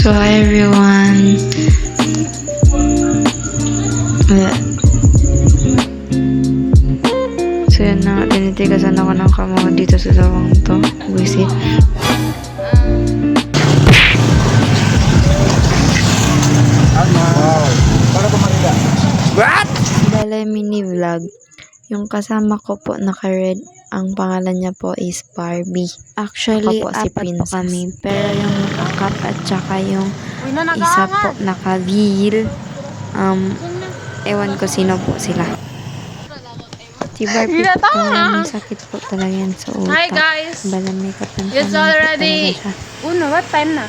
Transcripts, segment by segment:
So hi everyone. So yun na, tinitigasan ako ng kamao dito sa sawang to. Visit. What? Bale mini vlog. Yung kasama ko po naka-red, ang pangalan niya po is Barbie. Actually, Ako po si apat po Princess. kami. Pero yung naka-cap at saka yung isa po naka-veil. Ewan ko sino po sila. Si Barbie po talaga, may sakit po talaga yan sa utak. Hi guys! Bale may kapansanan It's po already... talaga siya. what time na?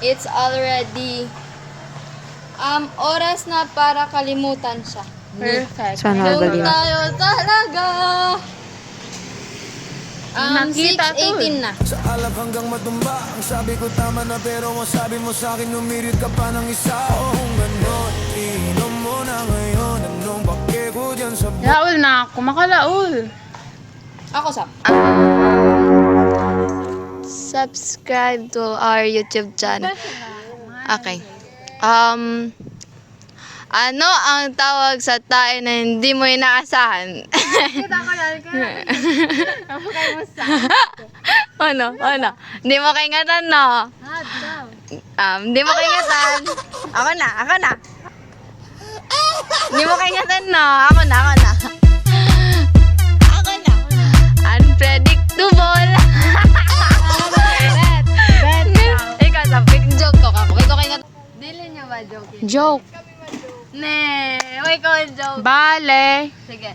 It's already oras na para kalimutan siya. Perfect. Sana Yung magaling. tayo talaga. Nakita to. 6:18 na. Sa alab hanggang matumba, ang sabi ko tama na pero ang sabi mo sa akin umirit ka pa ng isa. Oh, ganon, inom mo na ngayon. Anong bake ko dyan sa Laul na ako. Makalaul. Ako sa. Subscribe to our YouTube channel. Okay. Ano ang tawag sa tae na hindi mo inaasahan? Ano? Hindi mo kaingatan, no? Hindi mo kaingatan. Ako na. Hindi mo kaingatan, no? Ako na. Unpredictable. Ikaw, sabi, joke ko kako. Ikaw kaingatan. Dili niya ba joke? Joke. Ne, may ko joke. Bale. Sige.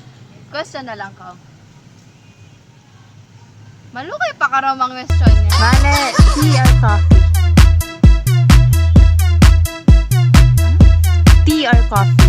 Question na lang ko. Malukay pa karamang question niya. Bale. Tea or coffee? Tea or coffee?